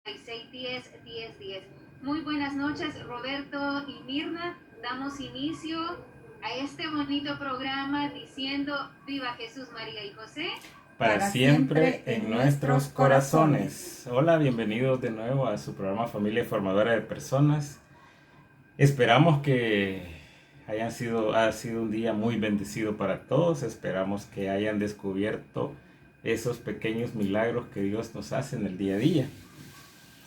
10. Muy buenas noches, Roberto y Mirna. Damos inicio a este bonito programa diciendo Viva Jesús, María y José. Para siempre en nuestros corazones. Hola, bienvenidos de nuevo a su programa Familia Formadora de Personas. Esperamos que ha sido un día muy bendecido para todos. Esperamos que hayan descubierto esos pequeños milagros que Dios nos hace en el día a día.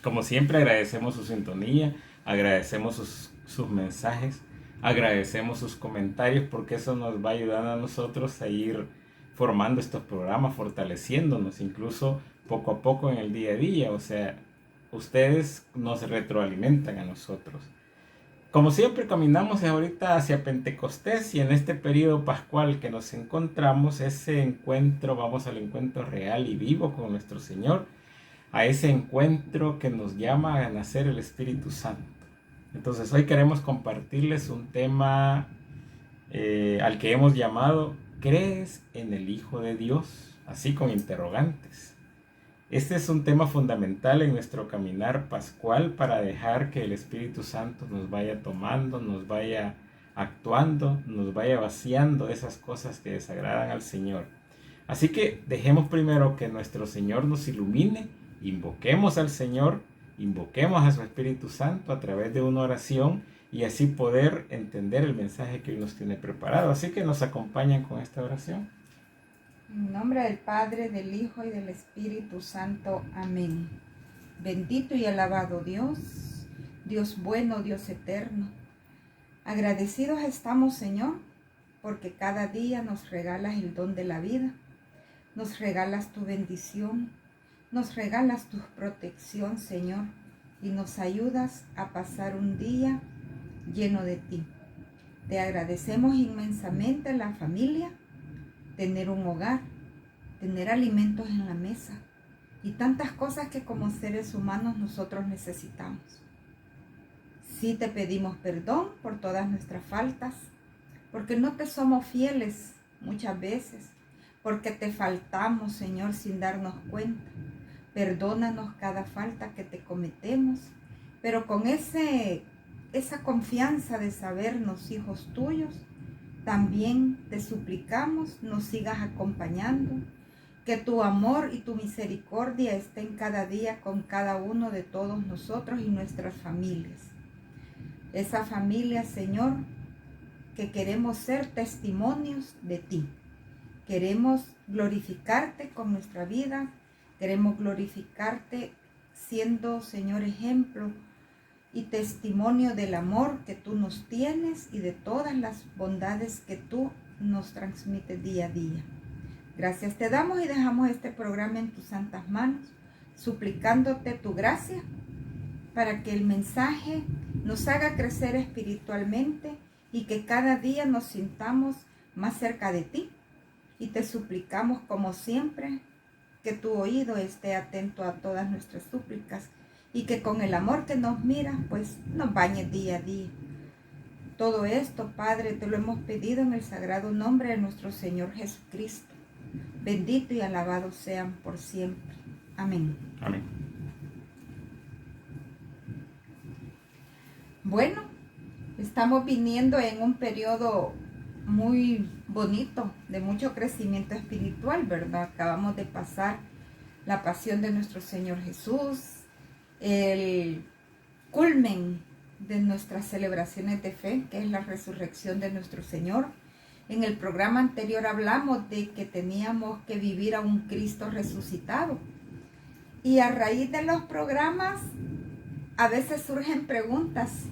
Como siempre, agradecemos su sintonía, agradecemos sus mensajes, agradecemos sus comentarios, porque eso nos va ayudando a nosotros a ir formando estos programas, fortaleciéndonos incluso poco a poco en el día a día. O sea, ustedes nos retroalimentan a nosotros. Como siempre, caminamos ahorita hacia Pentecostés, y en este periodo pascual que nos encontramos, vamos al encuentro real y vivo con nuestro Señor, a ese encuentro que nos llama a nacer el Espíritu Santo. Entonces hoy queremos compartirles un tema al que hemos llamado ¿Crees en el Hijo de Dios? Así con interrogantes. Este es un tema fundamental en nuestro caminar pascual para dejar que el Espíritu Santo nos vaya tomando, nos vaya actuando, nos vaya vaciando de esas cosas que desagradan al Señor. Así que dejemos primero que nuestro Señor nos ilumine, invoquemos al Señor, invoquemos a su Espíritu Santo a través de una oración, y así poder entender el mensaje que Él nos tiene preparado. Así que nos acompañan con esta oración. En nombre del Padre, del Hijo y del Espíritu Santo. Amén. Bendito y alabado Dios, Dios bueno, Dios eterno. Agradecidos estamos, Señor, porque cada día nos regalas el don de la vida, nos regalas tu bendición, nos regalas tu protección, Señor, y nos ayudas a pasar un día lleno de ti. Te agradecemos inmensamente la familia, tener un hogar, tener alimentos en la mesa y tantas cosas que como seres humanos nosotros necesitamos. Sí te pedimos perdón por todas nuestras faltas, porque no te somos fieles muchas veces, porque te faltamos, Señor, sin darnos cuenta. Perdónanos cada falta que te cometemos, pero con esa confianza de sabernos hijos tuyos, también te suplicamos nos sigas acompañando, que tu amor y tu misericordia estén cada día con cada uno de todos nosotros y nuestras familias. Esa familia, Señor, que queremos ser testimonios de ti. Queremos glorificarte con nuestra vida, queremos glorificarte siendo, Señor, ejemplo y testimonio del amor que tú nos tienes y de todas las bondades que tú nos transmites día a día. Gracias te damos y dejamos este programa en tus santas manos, suplicándote tu gracia para que el mensaje nos haga crecer espiritualmente y que cada día nos sintamos más cerca de ti. Y te suplicamos, como siempre, que tu oído esté atento a todas nuestras súplicas y que con el amor que nos mira, pues nos bañe día a día. Todo esto, Padre, te lo hemos pedido en el sagrado nombre de nuestro Señor Jesucristo. Bendito y alabado sean por siempre. Amén. Amén. Bueno, estamos viniendo en un periodo muy bonito, de mucho crecimiento espiritual, ¿verdad? Acabamos de pasar la pasión de nuestro Señor Jesús, el culmen de nuestras celebraciones de fe, que es la resurrección de nuestro Señor. En el programa anterior hablamos de que teníamos que vivir a un Cristo resucitado. Y a raíz de los programas, a veces surgen preguntas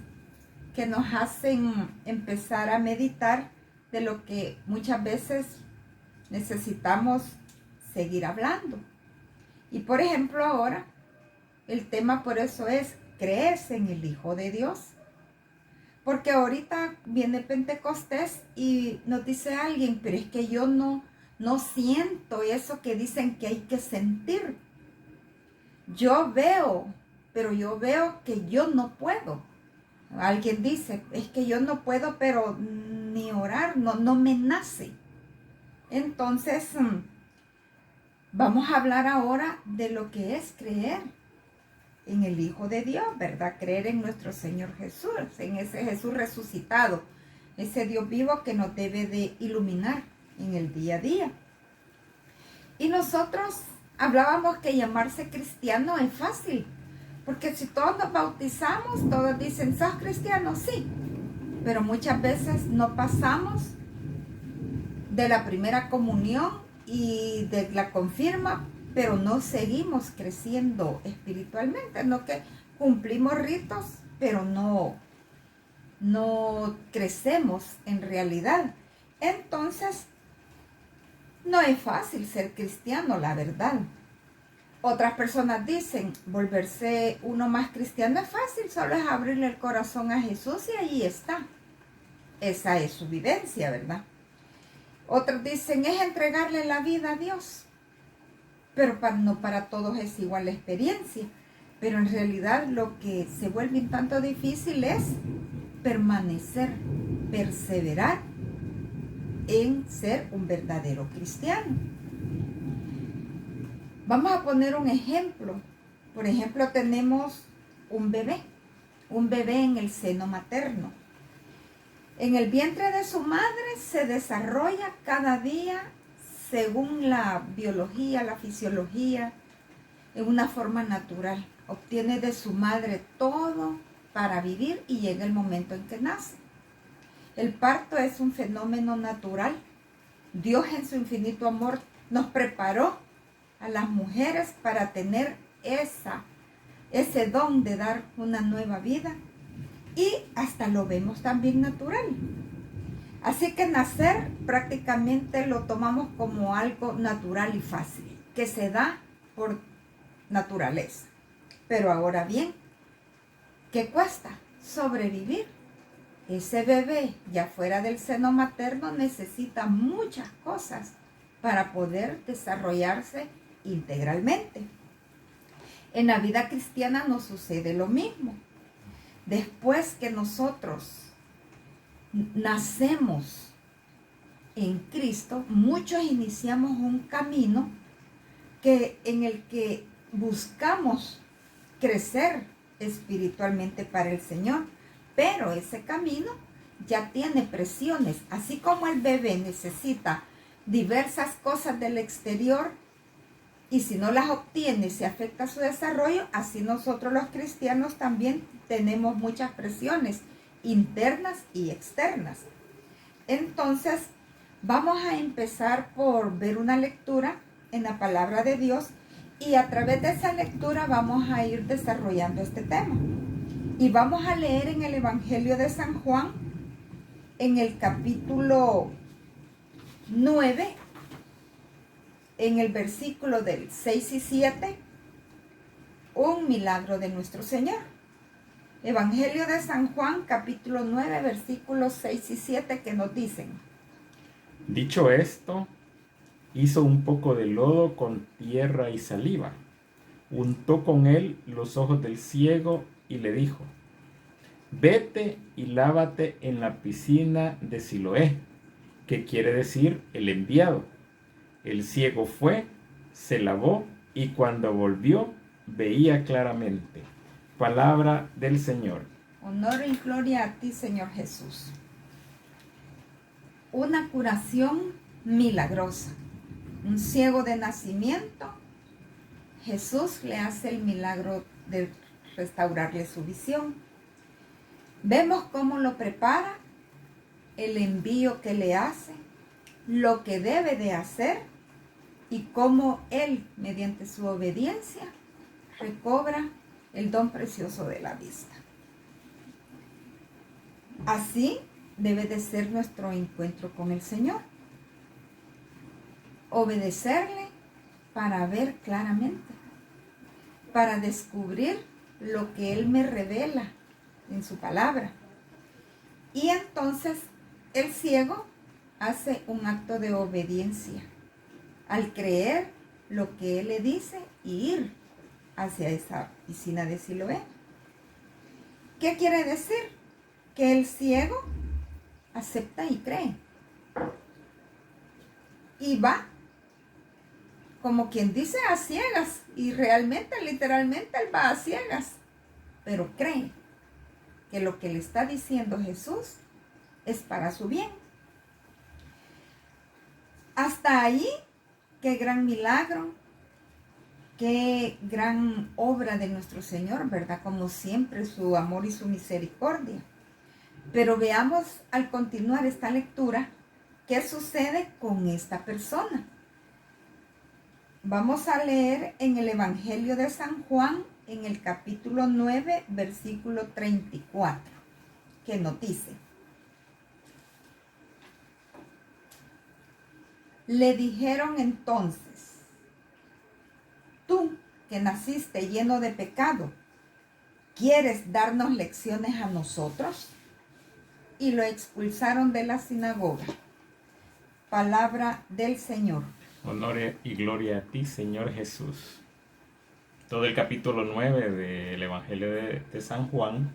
que nos hacen empezar a meditar de lo que muchas veces necesitamos seguir hablando. Y por ejemplo ahora, el tema por eso es, ¿crees en el Hijo de Dios? Porque ahorita viene Pentecostés y nos dice alguien, pero es que yo no siento eso que dicen que hay que sentir. Yo veo, pero yo veo que yo no puedo. Alguien dice, es que yo no puedo, pero ni orar, no me nace. Entonces, vamos a hablar ahora de lo que es creer. en el Hijo de Dios, ¿verdad? Creer en nuestro Señor Jesús, en ese Jesús resucitado, ese Dios vivo que nos debe de iluminar en el día a día. Y nosotros hablábamos que llamarse cristiano es fácil, porque si todos nos bautizamos, todos dicen, ¿sos cristiano? Sí, pero muchas veces no pasamos de la primera comunión y de la confirma, pero no seguimos creciendo espiritualmente, no que cumplimos ritos, pero no crecemos en realidad. Entonces, no es fácil ser cristiano, la verdad. Otras personas dicen, volverse uno más cristiano es fácil, solo es abrirle el corazón a Jesús y ahí está. Esa es su vivencia, ¿verdad? Otros dicen, es entregarle la vida a Dios. Pero no para todos es igual la experiencia. Pero en realidad lo que se vuelve un tanto difícil es permanecer, perseverar en ser un verdadero cristiano. Vamos a poner un ejemplo. Por ejemplo, tenemos un bebé en el seno materno. En el vientre de su madre se desarrolla cada día según la biología, la fisiología, en una forma natural. Obtiene de su madre todo para vivir y llega el momento en que nace. El parto es un fenómeno natural. Dios en su infinito amor nos preparó a las mujeres para tener ese don de dar una nueva vida. Y hasta lo vemos también natural. Así que nacer prácticamente lo tomamos como algo natural y fácil, que se da por naturaleza. Pero ahora bien, ¿qué cuesta sobrevivir? Ese bebé ya fuera del seno materno necesita muchas cosas para poder desarrollarse integralmente. En la vida cristiana nos sucede lo mismo. Después que nosotros nacemos en Cristo, muchos iniciamos un camino en el que buscamos crecer espiritualmente para el Señor, pero ese camino ya tiene presiones, así como el bebé necesita diversas cosas del exterior y si no las obtiene se afecta su desarrollo, así nosotros los cristianos también tenemos muchas presiones internas y externas. Entonces, vamos a empezar por ver una lectura en la palabra de Dios y a través de esa lectura vamos a ir desarrollando este tema. Y vamos a leer en el Evangelio de San Juan, en el capítulo 9, en el versículo del 6 y 7, un milagro de nuestro Señor. Evangelio de San Juan, capítulo 9, versículos 6 y 7, que nos dicen: Dicho esto, hizo un poco de lodo con tierra y saliva, untó con él los ojos del ciego y le dijo: Vete y lávate en la piscina de Siloé, que quiere decir el enviado. El ciego fue, se lavó y cuando volvió veía claramente. Palabra del Señor. Honor y gloria a ti, Señor Jesús. Una curación milagrosa. Un ciego de nacimiento, Jesús le hace el milagro de restaurarle su visión. Vemos cómo lo prepara, el envío que le hace, lo que debe de hacer y cómo él, mediante su obediencia, recobra el don precioso de la vista. Así debe de ser nuestro encuentro con el Señor. Obedecerle para ver claramente, para descubrir lo que Él me revela en su palabra. Y entonces el ciego hace un acto de obediencia al creer lo que Él le dice y ir hacia esa piscina de Siloé. ¿Qué quiere decir? Que el ciego acepta y cree. Y va como quien dice, a ciegas. Y realmente, literalmente, él va a ciegas. Pero cree que lo que le está diciendo Jesús es para su bien. Hasta ahí, qué gran milagro, qué gran obra de nuestro Señor, ¿verdad? Como siempre, su amor y su misericordia. Pero veamos al continuar esta lectura, ¿qué sucede con esta persona? Vamos a leer en el Evangelio de San Juan, en el capítulo 9, versículo 34, que nos dice: le dijeron entonces: tú que naciste lleno de pecado, ¿quieres darnos lecciones a nosotros? Y lo expulsaron de la sinagoga. Palabra del Señor. Honor y gloria a ti, Señor Jesús. Todo el capítulo 9 del Evangelio de San Juan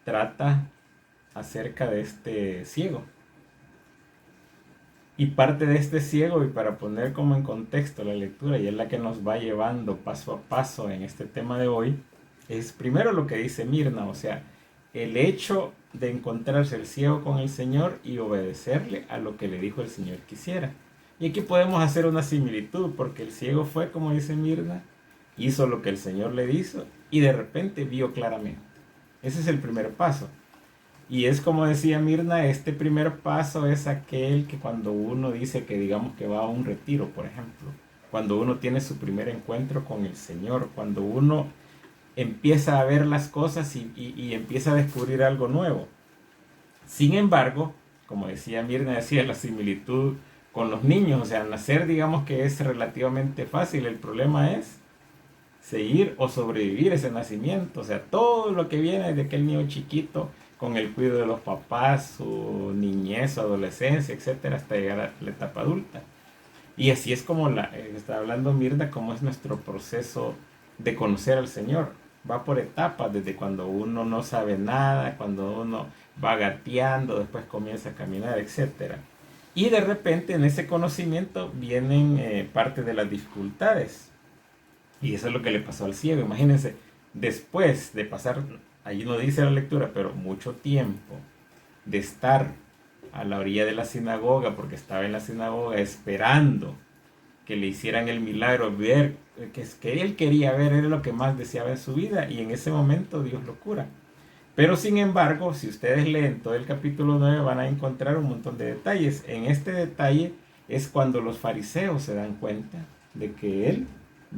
trata acerca de este ciego. Y parte de este ciego, y para poner como en contexto la lectura, y es la que nos va llevando paso a paso en este tema de hoy, es primero lo que dice Mirna, o sea, el hecho de encontrarse el ciego con el Señor y obedecerle a lo que le dijo el Señor que hiciera. Y aquí podemos hacer una similitud, porque el ciego fue, como dice Mirna, hizo lo que el Señor le hizo y de repente vio claramente. Ese es el primer paso. Y es como decía Mirna, este primer paso es aquel que cuando uno dice que digamos que va a un retiro, por ejemplo, cuando uno tiene su primer encuentro con el Señor, cuando uno empieza a ver las cosas y empieza a descubrir algo nuevo. Sin embargo, como decía Mirna, decía la similitud con los niños, o sea, nacer digamos que es relativamente fácil, el problema es seguir o sobrevivir ese nacimiento, o sea, todo lo que viene de aquel niño chiquito con el cuidado de los papás, su niñez, su adolescencia, etcétera, hasta llegar a la etapa adulta. Y así es como está hablando Mirna, como es nuestro proceso de conocer al Señor. Va por etapas, desde cuando uno no sabe nada, cuando uno va gateando, después comienza a caminar, etcétera. Y de repente en ese conocimiento vienen parte de las dificultades. Y eso es lo que le pasó al ciego. Imagínense, después de pasar, allí no dice la lectura, pero mucho tiempo de estar a la orilla de la sinagoga, porque estaba en la sinagoga esperando que le hicieran el milagro, ver que él quería ver, era lo que más deseaba en su vida, y en ese momento Dios lo cura. Pero sin embargo, si ustedes leen todo el capítulo 9 van a encontrar un montón de detalles. En este detalle es cuando los fariseos se dan cuenta de que él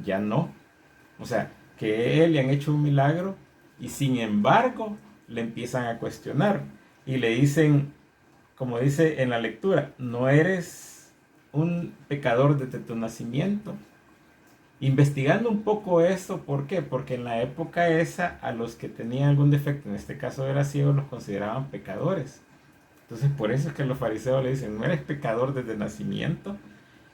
ya no. O sea, que él le han hecho un milagro y sin embargo le empiezan a cuestionar. Y le dicen, como dice en la lectura, no eres un pecador desde tu nacimiento. Investigando un poco esto, ¿por qué? Porque en la época esa a los que tenían algún defecto, en este caso era ciego, los consideraban pecadores. Entonces por eso es que los fariseos le dicen, no eres pecador desde nacimiento.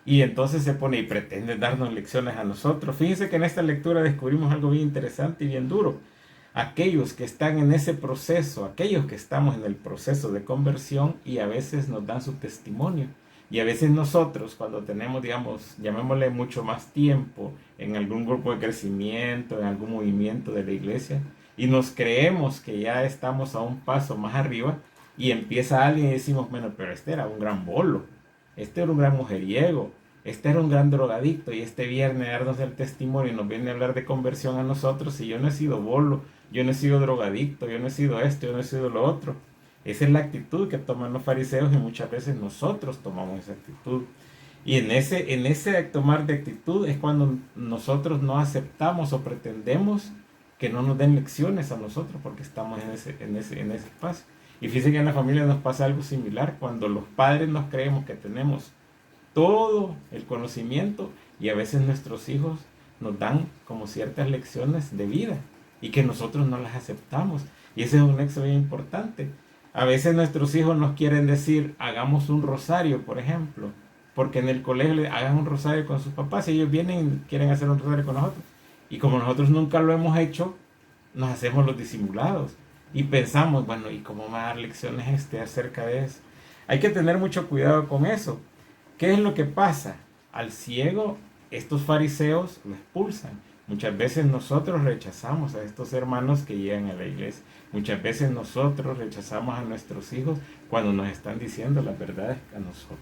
Y entonces se pone y pretende darnos lecciones a nosotros. Fíjense que en esta lectura descubrimos algo bien interesante y bien duro. Aquellos que están en ese proceso, aquellos que estamos en el proceso de conversión y a veces nos dan su testimonio. Y a veces nosotros, cuando tenemos, digamos, llamémosle mucho más tiempo en algún grupo de crecimiento, en algún movimiento de la iglesia, y nos creemos que ya estamos a un paso más arriba, y empieza alguien y decimos, bueno, pero este era un gran bolo, este era un gran mujeriego, este era un gran drogadicto, y este viernes darnos el testimonio y nos viene a hablar de conversión a nosotros, y yo no he sido bolo, yo no he sido drogadicto, yo no he sido esto, yo no he sido lo otro. Esa es la actitud que toman los fariseos y muchas veces nosotros tomamos esa actitud. Y en ese tomar de actitud es cuando nosotros no aceptamos o pretendemos que no nos den lecciones a nosotros porque estamos en ese espacio. Y fíjense que en la familia nos pasa algo similar cuando los padres nos creemos que tenemos todo el conocimiento y a veces nuestros hijos nos dan como ciertas lecciones de vida y que nosotros no las aceptamos. Y ese es un nexo bien importante. A veces nuestros hijos nos quieren decir, hagamos un rosario, por ejemplo, porque en el colegio le hagan un rosario con sus papás y ellos vienen y quieren hacer un rosario con nosotros. Y como nosotros nunca lo hemos hecho, nos hacemos los disimulados y pensamos, bueno, ¿y cómo me va a dar lecciones acerca de eso? Hay que tener mucho cuidado con eso. ¿Qué es lo que pasa? Al ciego estos fariseos lo expulsan. Muchas veces nosotros rechazamos a estos hermanos que llegan a la iglesia. Muchas veces nosotros rechazamos a nuestros hijos cuando nos están diciendo las verdades a nosotros.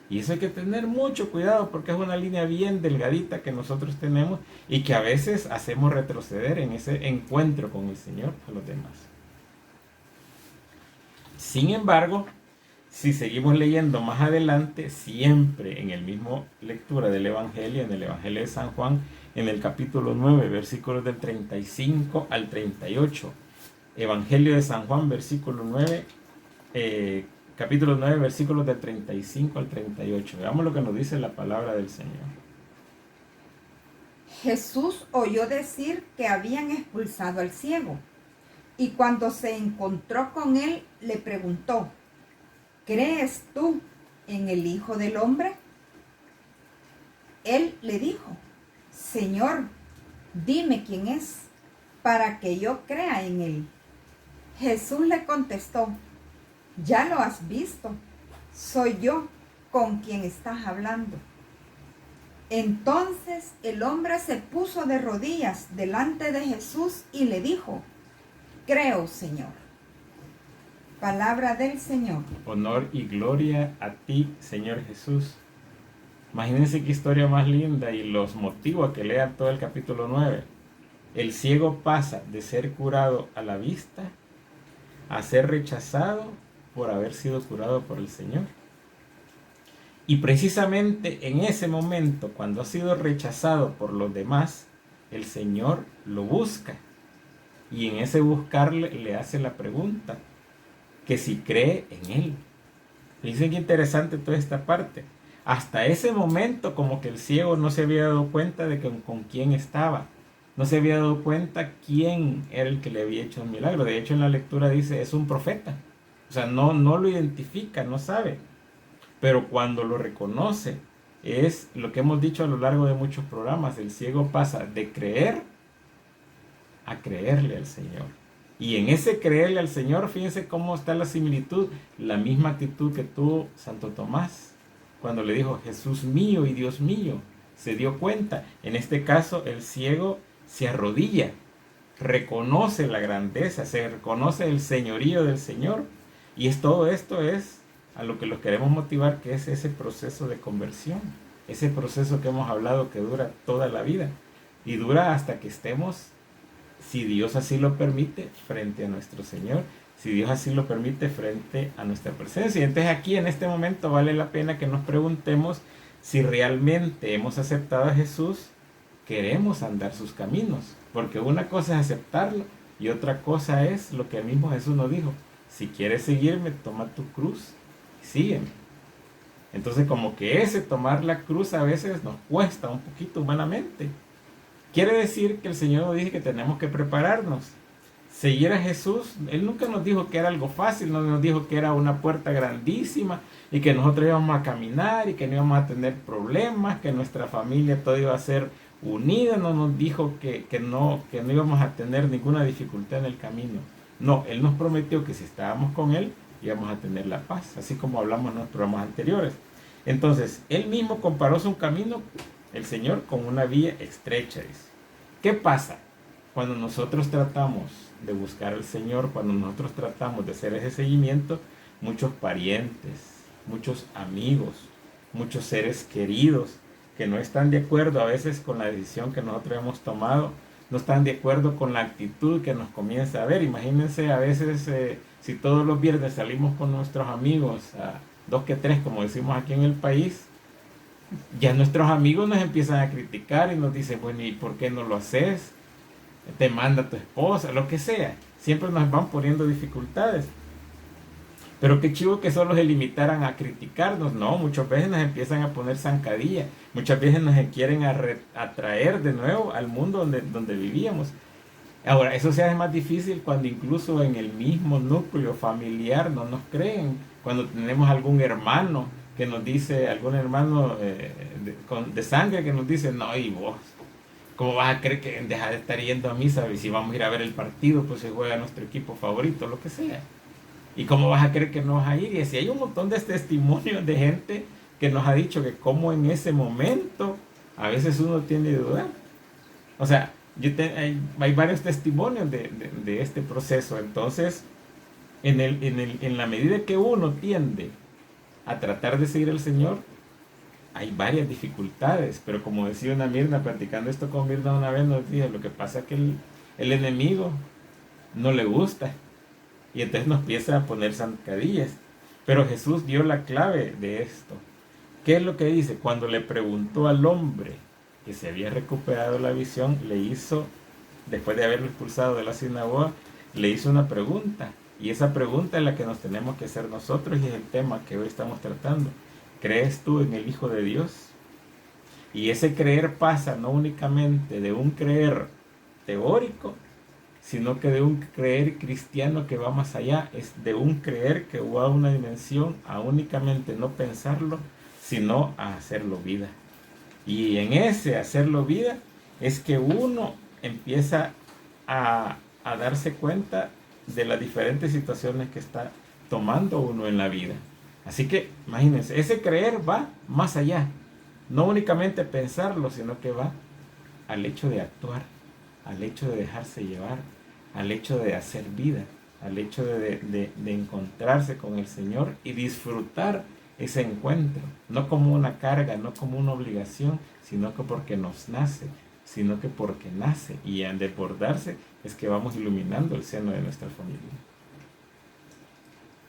Y eso hay que tener mucho cuidado porque es una línea bien delgadita que nosotros tenemos y que a veces hacemos retroceder en ese encuentro con el Señor a los demás. Sin embargo, si seguimos leyendo más adelante, siempre en el mismo lectura del Evangelio, en el Evangelio de San Juan, en el capítulo 9, versículos del 35 al 38. Evangelio de San Juan, capítulo 9, versículos del 35 al 38. Veamos lo que nos dice la palabra del Señor. Jesús oyó decir que habían expulsado al ciego, y cuando se encontró con él, le preguntó: ¿crees tú en el Hijo del Hombre? Él le dijo: Señor, dime quién es, para que yo crea en él. Jesús le contestó: ya lo has visto, soy yo con quien estás hablando. Entonces el hombre se puso de rodillas delante de Jesús y le dijo: creo, Señor. Palabra del Señor. Honor y gloria a ti, Señor Jesús. Imagínense qué historia más linda, y los motivo a que lean todo el capítulo 9. El ciego pasa de ser curado a la vista a ser rechazado por haber sido curado por el Señor. Y precisamente en ese momento, cuando ha sido rechazado por los demás, el Señor lo busca. Y en ese buscarle le hace la pregunta, que si cree en él. Dicen que interesante toda esta parte. Hasta ese momento como que el ciego no se había dado cuenta de con quién estaba. No se había dado cuenta quién era el que le había hecho un milagro. De hecho en la lectura dice, es un profeta. O sea, no lo identifica, no sabe. Pero cuando lo reconoce, es lo que hemos dicho a lo largo de muchos programas. El ciego pasa de creer a creerle al Señor. Y en ese creerle al Señor, fíjense cómo está la similitud. La misma actitud que tuvo Santo Tomás cuando le dijo, Jesús mío y Dios mío. Se dio cuenta. En este caso, el ciego se arrodilla, reconoce la grandeza, se reconoce el señorío del Señor. Y todo esto es a lo que los queremos motivar, que es ese proceso de conversión. Ese proceso que hemos hablado que dura toda la vida. Y dura hasta que estemos, si Dios así lo permite, frente a nuestro Señor. Si Dios así lo permite, frente a nuestra presencia. Y entonces aquí en este momento vale la pena que nos preguntemos si realmente hemos aceptado a Jesús, queremos andar sus caminos. Porque una cosa es aceptarlo y otra cosa es lo que el mismo Jesús nos dijo. Si quieres seguirme, toma tu cruz y sígueme. Entonces como que ese tomar la cruz a veces nos cuesta un poquito humanamente. Quiere decir que el Señor nos dice que tenemos que prepararnos. Seguir a Jesús, Él nunca nos dijo que era algo fácil, no nos dijo que era una puerta grandísima y que nosotros íbamos a caminar y que no íbamos a tener problemas, que nuestra familia todo iba a ser unida, no nos dijo que no íbamos a tener ninguna dificultad en el camino. No, Él nos prometió que si estábamos con Él íbamos a tener la paz, así como hablamos en los programas anteriores. Entonces, Él mismo comparó su camino, el Señor, con una vía estrecha, dice. ¿Qué pasa? Cuando nosotros tratamos de buscar al Señor, cuando nosotros tratamos de hacer ese seguimiento, muchos parientes, muchos amigos, muchos seres queridos que no están de acuerdo a veces con la decisión que nosotros hemos tomado, no están de acuerdo con la actitud que nos comienza a ver. Imagínense a veces si todos los viernes salimos con nuestros amigos, a 2 que 3 como decimos aquí en el país, ya nuestros amigos nos empiezan a criticar y nos dicen, bueno, ¿y por qué no lo haces? Te manda tu esposa, lo que sea. Siempre nos van poniendo dificultades. Pero qué chivo que solo se limitaran a criticarnos. No, muchas veces nos empiezan a poner zancadilla. Muchas veces nos quieren atraer de nuevo al mundo donde vivíamos. Ahora, eso se hace más difícil cuando incluso en el mismo núcleo familiar no nos creen. Cuando tenemos algún hermano que nos dice, algún hermano de sangre que nos dice, no, y vos, ¿cómo vas a creer que deja de estar yendo a misa? Y si vamos a ir a ver el partido, pues se juega nuestro equipo favorito, lo que sea. ¿Y cómo vas a creer que no vas a ir? Y así hay un montón de testimonios de gente que nos ha dicho que como en ese momento a veces uno tiene duda. O sea, hay varios testimonios de este proceso. Entonces, en la medida que uno tiende a tratar de seguir al Señor, hay varias dificultades. Pero como decía una Mirna, platicando esto con Mirna una vez, nos dijo, lo que pasa es que el enemigo no le gusta. Y entonces nos empieza a poner zancadillas. Pero Jesús dio la clave de esto. ¿Qué es lo que dice? Cuando le preguntó al hombre que se había recuperado la visión, le hizo, después de haberlo expulsado de la sinagoga, le hizo una pregunta. Y esa pregunta es la que nos tenemos que hacer nosotros y es el tema que hoy estamos tratando. ¿Crees tú en el Hijo de Dios? Y ese creer pasa no únicamente de un creer teórico, sino que de un creer cristiano que va más allá. Es de un creer que va a una dimensión a únicamente no pensarlo, sino a hacerlo vida. Y en ese hacerlo vida es que uno empieza a darse cuenta de las diferentes situaciones que está tomando uno en la vida. Así que imagínense, ese creer va más allá, no únicamente pensarlo, sino que va al hecho de actuar, al hecho de dejarse llevar, al hecho de hacer vida, al hecho de encontrarse con el Señor y disfrutar ese encuentro, no como una carga, no como una obligación, sino que porque nos nace, sino que porque nace, y al desbordarse es que vamos iluminando el seno de nuestra familia.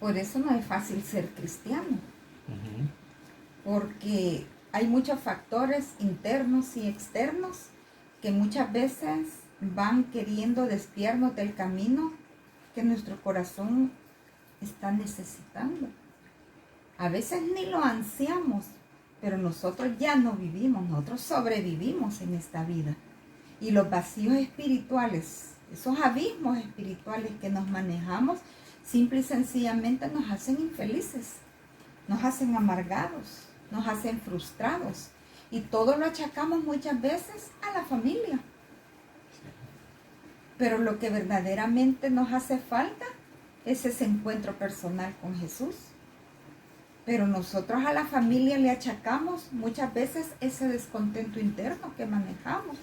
Por eso no es fácil ser cristiano, porque hay muchos factores internos y externos que muchas veces van queriendo desviarnos del camino que nuestro corazón está necesitando. A veces ni lo ansiamos, pero nosotros ya no vivimos, nosotros sobrevivimos en esta vida. Y los vacíos espirituales, esos abismos espirituales que nos manejamos, simple y sencillamente nos hacen infelices, nos hacen amargados, nos hacen frustrados. Y todo lo achacamos muchas veces a la familia. Pero lo que verdaderamente nos hace falta es ese encuentro personal con Jesús. Pero nosotros a la familia le achacamos muchas veces ese descontento interno que manejamos.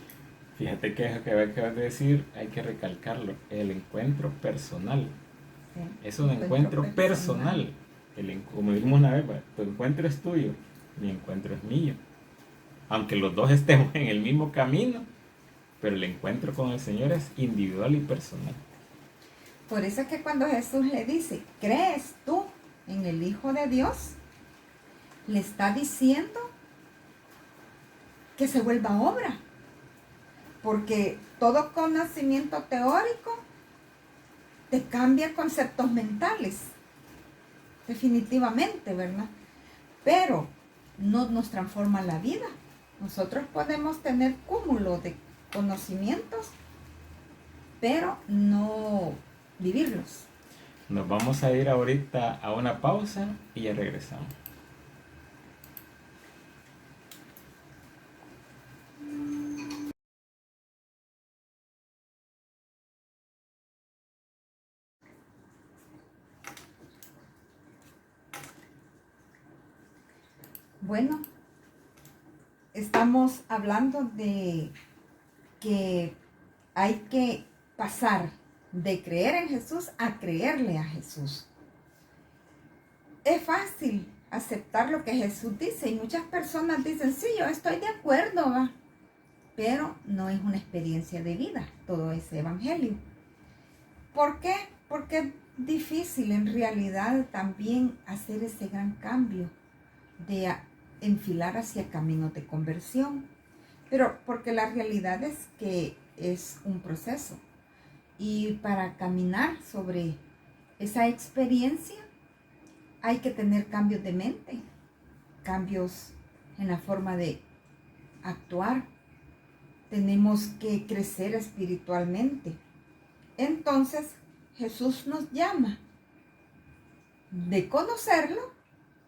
Fíjate que eso que acabas de decir, hay que recalcarlo, el encuentro personal. Sí, es un encuentro personal. Como dijimos una vez, tu encuentro es tuyo, mi encuentro es mío. Aunque los dos estemos en el mismo camino, pero el encuentro con el Señor es individual y personal. Por eso es que cuando Jesús le dice, ¿crees tú en el Hijo de Dios? Le está diciendo que se vuelva obra. Porque todo conocimiento teórico te cambia conceptos mentales. Definitivamente, ¿verdad? Pero no nos transforma la vida. Nosotros podemos tener cúmulo de conocimientos, pero no vivirlos. Nos vamos a ir ahorita a una pausa y ya regresamos. Bueno, estamos hablando de que hay que pasar de creer en Jesús a creerle a Jesús. Es fácil aceptar lo que Jesús dice y muchas personas dicen, sí, yo estoy de acuerdo, ¿va? Pero no es una experiencia de vida todo ese evangelio. ¿Por qué? Porque es difícil en realidad también hacer ese gran cambio de enfilar hacia caminos de conversión. Pero porque la realidad es que es un proceso. Y para caminar sobre esa experiencia hay que tener cambios de mente, cambios en la forma de actuar. Tenemos que crecer espiritualmente. Entonces Jesús nos llama de conocerlo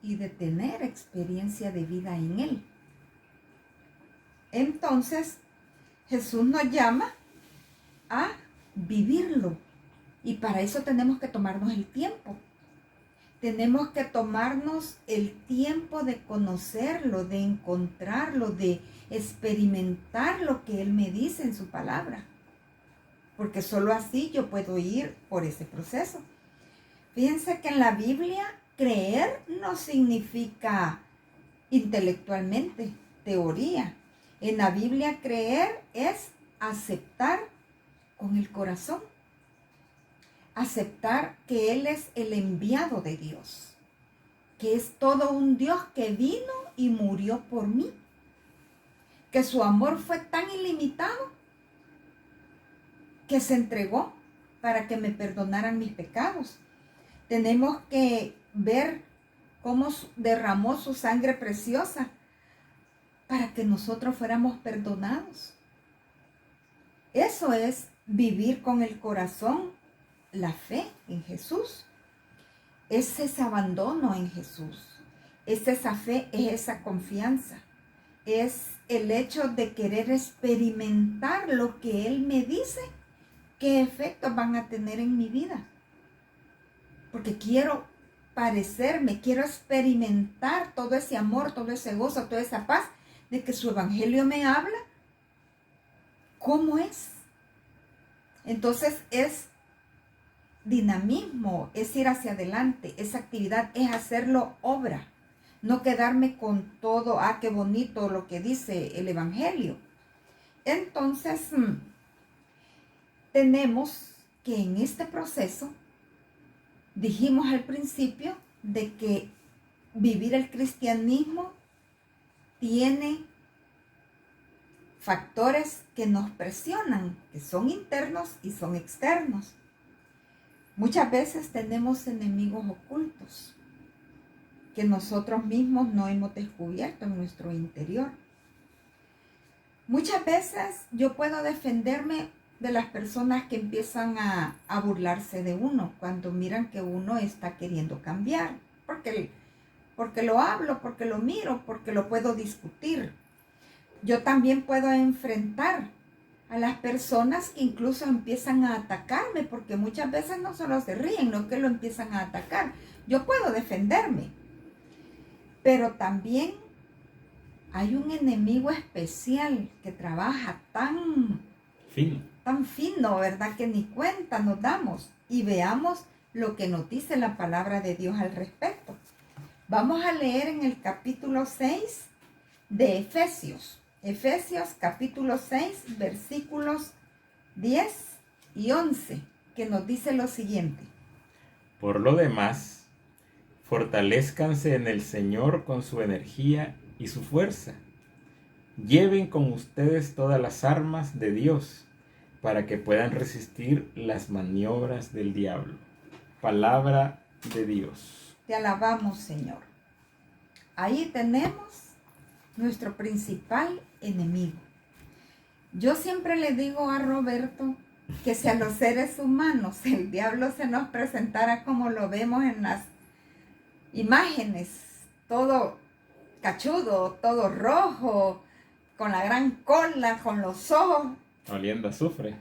y de tener experiencia de vida en Él. Entonces Jesús nos llama a vivirlo. Y para eso tenemos que tomarnos el tiempo. tenemos que tomarnos el tiempo de conocerlo, de encontrarlo, de experimentar lo que Él me dice en su palabra. Porque solo así yo puedo ir por ese proceso. Fíjense que en la Biblia creer no significa intelectualmente, teoría. En la Biblia creer es aceptar con el corazón. Aceptar que Él es el enviado de Dios. Que es todo un Dios que vino y murió por mí. Que su amor fue tan ilimitado que se entregó para que me perdonaran mis pecados. Tenemos que ver cómo derramó su sangre preciosa para que nosotros fuéramos perdonados. Eso es vivir con el corazón la fe en Jesús. Es ese abandono en Jesús. Es esa fe, es esa confianza. Es el hecho de querer experimentar lo que Él me dice, qué efectos van a tener en mi vida. Porque quiero parecerme, quiero experimentar todo ese amor, todo ese gozo, toda esa paz de que su evangelio me habla. ¿Cómo es? Entonces es dinamismo, es ir hacia adelante, esa actividad es hacerlo obra, no quedarme con todo, qué bonito lo que dice el evangelio. Entonces, tenemos que en este proceso, dijimos al principio de que vivir el cristianismo tiene factores que nos presionan, que son internos y son externos. Muchas veces tenemos enemigos ocultos que nosotros mismos no hemos descubierto en nuestro interior. Muchas veces yo puedo defenderme de las personas que empiezan a burlarse de uno cuando miran que uno está queriendo cambiar, porque lo hablo, porque lo miro, porque lo puedo discutir. Yo también puedo enfrentar a las personas que incluso empiezan a atacarme, porque muchas veces no solo se ríen, no que lo empiezan a atacar. Yo puedo defenderme, pero también hay un enemigo especial que trabaja tan fino, ¿verdad? Que ni cuenta nos damos. Y veamos lo que nos dice la palabra de Dios al respecto. Vamos a leer en el capítulo 6 de Efesios. Efesios capítulo 6, versículos 10 y 11, que nos dice lo siguiente. Por lo demás, fortalézcanse en el Señor con su energía y su fuerza. Lleven con ustedes todas las armas de Dios para que puedan resistir las maniobras del diablo. Palabra de Dios. Te alabamos, Señor. Ahí tenemos nuestro principal enemigo. Yo siempre le digo a Roberto que si a los seres humanos el diablo se nos presentara como lo vemos en las imágenes, todo cachudo, todo rojo, con la gran cola, con los ojos oliendo azufre.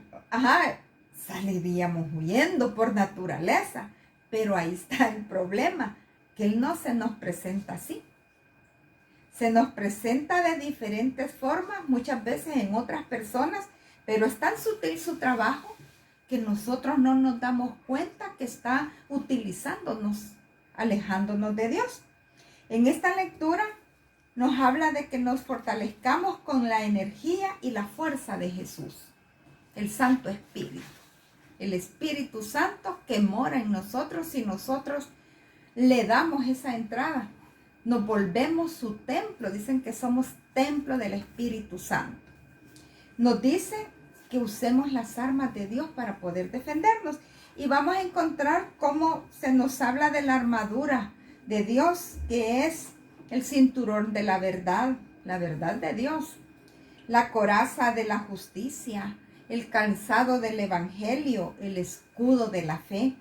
Saliríamos huyendo por naturaleza. Pero ahí está el problema, que Él no se nos presenta así. Se nos presenta de diferentes formas, muchas veces en otras personas, pero es tan sutil su trabajo que nosotros no nos damos cuenta que está utilizándonos, alejándonos de Dios. En esta lectura nos habla de que nos fortalezcamos con la energía y la fuerza de Jesús, el Santo Espíritu. El Espíritu Santo que mora en nosotros si nosotros le damos esa entrada. Nos volvemos su templo. Dicen que somos templo del Espíritu Santo. Nos dice que usemos las armas de Dios para poder defendernos. Y vamos a encontrar cómo se nos habla de la armadura de Dios, que es el cinturón de la verdad de Dios, la coraza de la justicia, el calzado del evangelio, el escudo de la fe,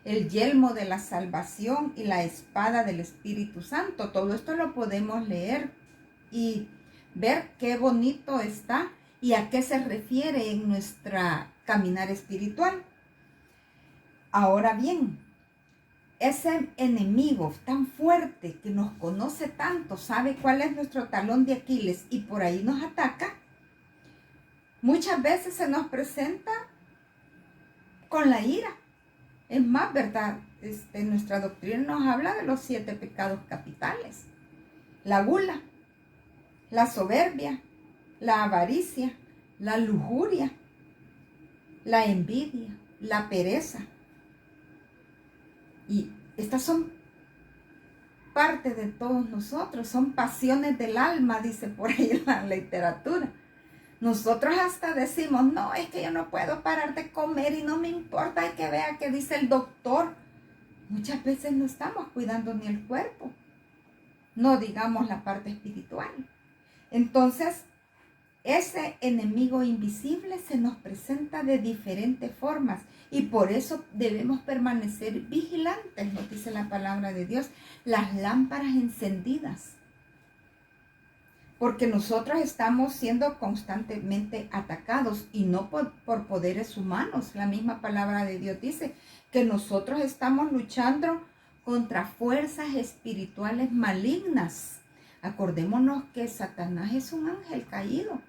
el yelmo de la salvación y la espada del Espíritu Santo. Todo esto lo podemos leer y ver qué bonito está y a qué se refiere en nuestra caminar espiritual. Ahora bien, ese enemigo tan fuerte que nos conoce tanto, sabe cuál es nuestro talón de Aquiles y por ahí nos ataca, muchas veces se nos presenta con la ira. Es más, ¿verdad? Nuestra doctrina nos habla de los 7 pecados capitales: la gula, la soberbia, la avaricia, la lujuria, la envidia, la pereza. Y estas son parte de todos nosotros, son pasiones del alma, dice por ahí en la literatura. Nosotros hasta decimos, no, es que yo no puedo parar de comer y no me importa, hay que vea que dice el doctor. Muchas veces no estamos cuidando ni el cuerpo, no digamos la parte espiritual. Entonces, ese enemigo invisible se nos presenta de diferentes formas y por eso debemos permanecer vigilantes, nos dice la palabra de Dios, las lámparas encendidas. Porque nosotros estamos siendo constantemente atacados y no por poderes humanos. La misma palabra de Dios dice que nosotros estamos luchando contra fuerzas espirituales malignas. Acordémonos que Satanás es un ángel caído.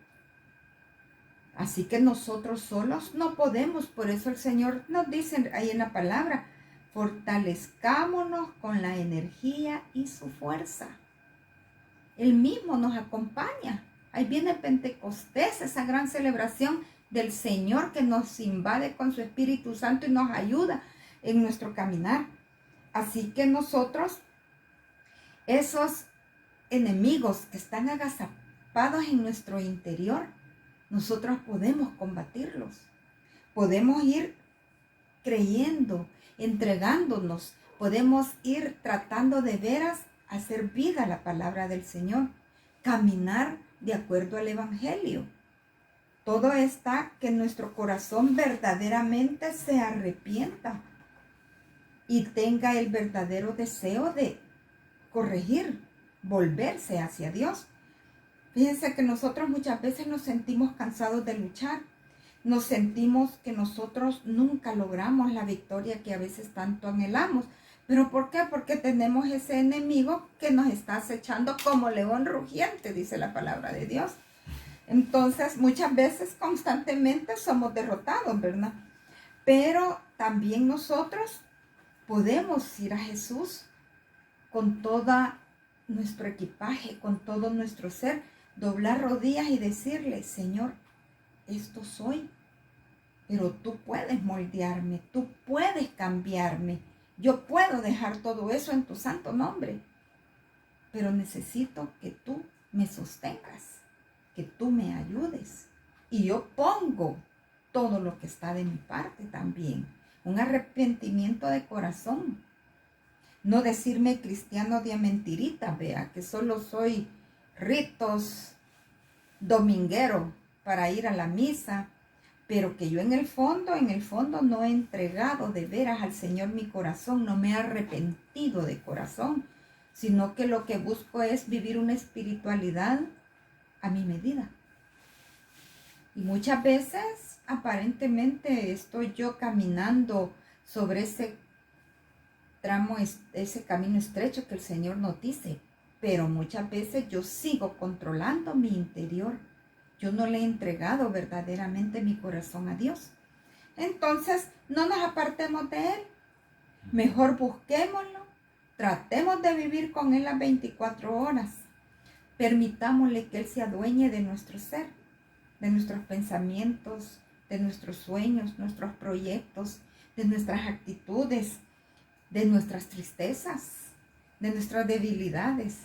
Así que nosotros solos no podemos. Por eso el Señor nos dice ahí en la palabra, fortalezcámonos con la energía y su fuerza. Él mismo nos acompaña. Ahí viene Pentecostés, esa gran celebración del Señor que nos invade con su Espíritu Santo y nos ayuda en nuestro caminar. Así que nosotros, esos enemigos que están agazapados en nuestro interior, nosotros podemos combatirlos. Podemos ir creyendo, entregándonos. Podemos ir tratando de veras hacer vida la palabra del Señor, caminar de acuerdo al Evangelio. Todo está que nuestro corazón verdaderamente se arrepienta y tenga el verdadero deseo de corregir, volverse hacia Dios. Fíjense que nosotros muchas veces nos sentimos cansados de luchar, nos sentimos que nosotros nunca logramos la victoria que a veces tanto anhelamos. ¿Pero por qué? Porque tenemos ese enemigo que nos está acechando como león rugiente, dice la palabra de Dios. Entonces, muchas veces constantemente somos derrotados, ¿verdad? Pero también nosotros podemos ir a Jesús con todo nuestro equipaje, con todo nuestro ser, doblar rodillas y decirle, Señor, esto soy, pero tú puedes moldearme, tú puedes cambiarme. Yo puedo dejar todo eso en tu santo nombre, pero necesito que tú me sostengas, que tú me ayudes. Y yo pongo todo lo que está de mi parte también. Un arrepentimiento de corazón. No decirme cristiano de mentirita, vea, que solo soy ritos dominguero para ir a la misa, pero que yo en el fondo no he entregado de veras al Señor mi corazón, no me he arrepentido de corazón, sino que lo que busco es vivir una espiritualidad a mi medida. Y muchas veces aparentemente estoy yo caminando sobre ese tramo, ese camino estrecho que el Señor nos dice, pero muchas veces yo sigo controlando mi interior. Yo no le he entregado verdaderamente mi corazón a Dios. Entonces, no nos apartemos de Él. Mejor busquémoslo. Tratemos de vivir con Él las 24 horas. Permitámosle que Él se adueñe de nuestro ser, de nuestros pensamientos, de nuestros sueños, nuestros proyectos, de nuestras actitudes, de nuestras tristezas, de nuestras debilidades.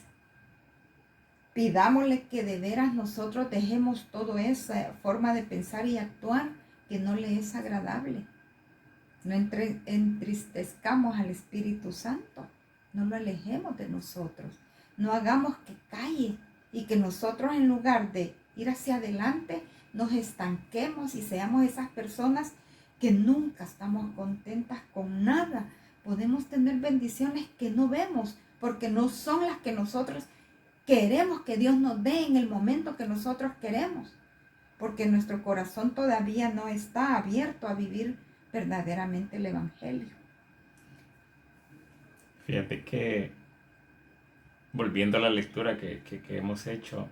Pidámosle que de veras nosotros dejemos toda esa forma de pensar y actuar que no le es agradable. No entristezcamos al Espíritu Santo, no lo alejemos de nosotros. No hagamos que calle y que nosotros en lugar de ir hacia adelante nos estanquemos y seamos esas personas que nunca estamos contentas con nada. Podemos tener bendiciones que no vemos porque no son las que nosotros queremos que Dios nos dé en el momento que nosotros queremos, porque nuestro corazón todavía no está abierto a vivir verdaderamente el Evangelio. Fíjate que, volviendo a la lectura que hemos hecho,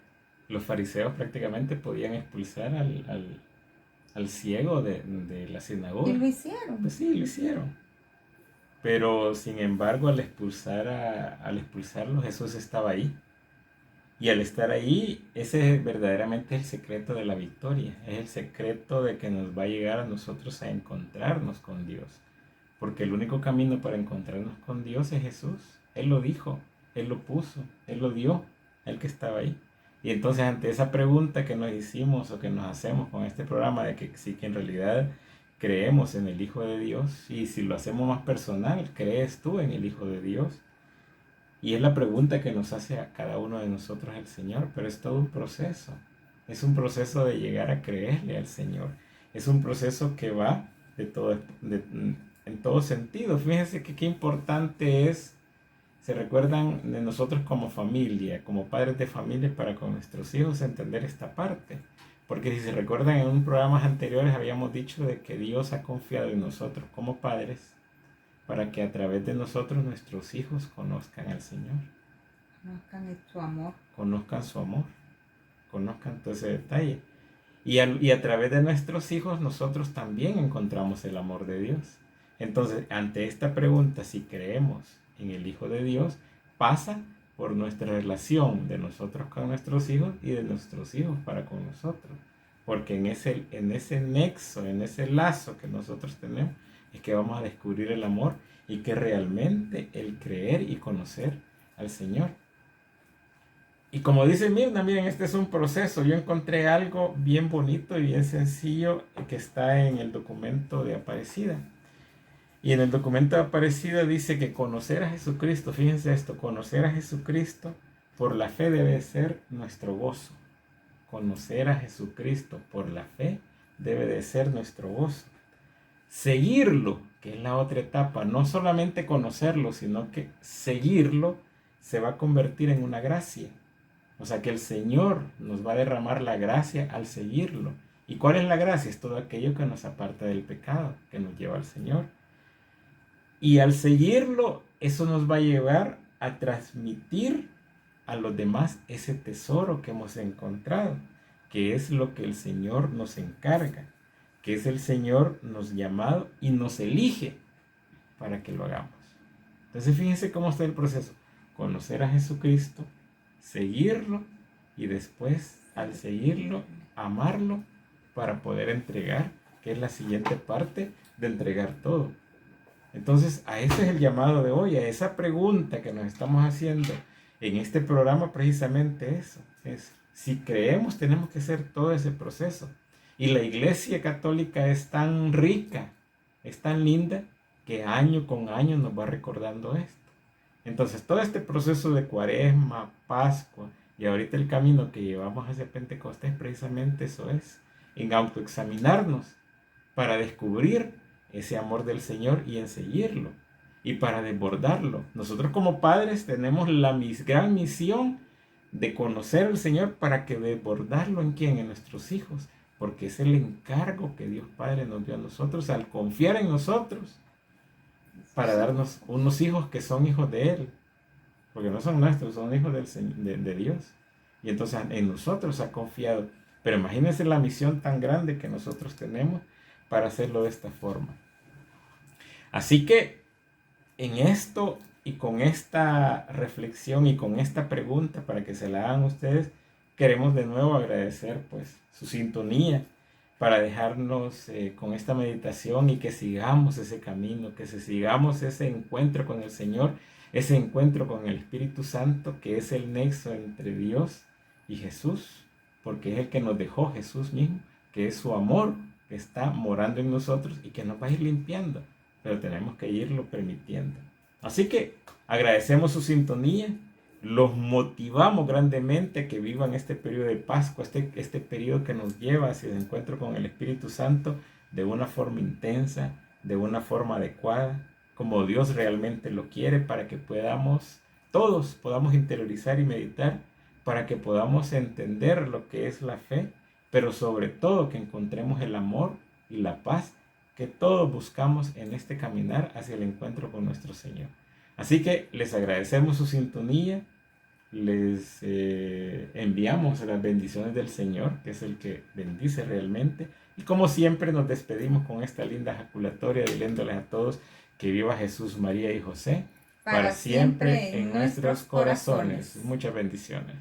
los fariseos prácticamente podían expulsar al ciego de la Y sinagoga. lo hicieron. Pues sí, lo hicieron. Pero sin embargo, al expulsarlo, Jesús estaba ahí. Y al estar ahí, ese es verdaderamente el secreto de la victoria. Es el secreto de que nos va a llegar a nosotros a encontrarnos con Dios. Porque el único camino para encontrarnos con Dios es Jesús. Él lo dijo, Él lo puso, Él lo dio, Él que estaba ahí. Y entonces ante esa pregunta que nos hicimos o que nos hacemos con este programa de que sí que en realidad creemos en el Hijo de Dios, y si lo hacemos más personal, ¿crees tú en el Hijo de Dios? Y es la pregunta que nos hace a cada uno de nosotros el Señor, pero es todo un proceso. Es un proceso de llegar a creerle al Señor. Es un proceso que va en todo sentido. Fíjense que qué importante es, se recuerdan de nosotros como familia, como padres de familia, para con nuestros hijos entender esta parte. Porque si se recuerdan, en programas anteriores habíamos dicho de que Dios ha confiado en nosotros como padres para que a través de nosotros nuestros hijos conozcan al Señor. Conozcan su amor. Conozcan su amor. Conozcan todo ese detalle. Y a través de nuestros hijos nosotros también encontramos el amor de Dios. Entonces, ante esta pregunta, si creemos en el Hijo de Dios, pasa por nuestra relación de nosotros con nuestros hijos y de nuestros hijos para con nosotros. Porque en ese nexo, en ese lazo que nosotros tenemos, es que vamos a descubrir el amor y que realmente el creer y conocer al Señor. Y como dice Mirna, miren, este es un proceso. Yo encontré algo bien bonito y bien sencillo que está en el documento de Aparecida. Y en el documento de Aparecida dice que conocer a Jesucristo, fíjense esto, conocer a Jesucristo por la fe debe ser nuestro gozo. Conocer a Jesucristo por la fe debe de ser nuestro gozo. Seguirlo, que es la otra etapa, no solamente conocerlo, sino que seguirlo se va a convertir en una gracia. O sea que el Señor nos va a derramar la gracia al seguirlo. ¿Y cuál es la gracia? Es todo aquello que nos aparta del pecado, que nos lleva al Señor. Y al seguirlo, eso nos va a llevar a transmitir a los demás ese tesoro que hemos encontrado, que es lo que el Señor nos encarga, que es el Señor nos llamado y nos elige para que lo hagamos. Entonces fíjense cómo está el proceso. Conocer a Jesucristo, seguirlo y después al seguirlo, amarlo para poder entregar, que es la siguiente parte de entregar todo. Entonces a ese es el llamado de hoy, a esa pregunta que nos estamos haciendo en este programa, precisamente eso. Es, si creemos, tenemos que hacer todo ese proceso. Y la Iglesia Católica es tan rica, es tan linda, que año con año nos va recordando esto. Entonces todo este proceso de Cuaresma, Pascua y ahorita el camino que llevamos hacia Pentecostés, precisamente eso es, en autoexaminarnos para descubrir ese amor del Señor y en seguirlo y para desbordarlo. Nosotros como padres tenemos la gran misión de conocer al Señor para que desbordarlo en quién, en nuestros hijos, porque es el encargo que Dios Padre nos dio a nosotros al confiar en nosotros para darnos unos hijos que son hijos de Él, porque no son nuestros, son hijos de Dios. Y entonces en nosotros ha confiado. Pero imagínense la misión tan grande que nosotros tenemos para hacerlo de esta forma. Así que en esto y con esta reflexión y con esta pregunta para que se la hagan ustedes, queremos de nuevo agradecer pues su sintonía para dejarnos con esta meditación y que sigamos ese camino, que sigamos ese encuentro con el Señor, ese encuentro con el Espíritu Santo, que es el nexo entre Dios y Jesús, porque es el que nos dejó Jesús mismo, que es su amor que está morando en nosotros y que nos va a ir limpiando, pero tenemos que irlo permitiendo. Así que agradecemos su sintonía, los motivamos grandemente a que vivan este periodo de Pascua, este periodo que nos lleva hacia el encuentro con el Espíritu Santo de una forma intensa, de una forma adecuada, como Dios realmente lo quiere, para que todos podamos interiorizar y meditar, para que podamos entender lo que es la fe, pero sobre todo que encontremos el amor y la paz que todos buscamos en este caminar hacia el encuentro con nuestro Señor. Así que les agradecemos su sintonía, les enviamos las bendiciones del Señor, que es el que bendice realmente. Y como siempre nos despedimos con esta linda ejaculatoria, diciéndoles a todos que viva Jesús, María y José, para siempre en nuestros corazones. Muchas bendiciones.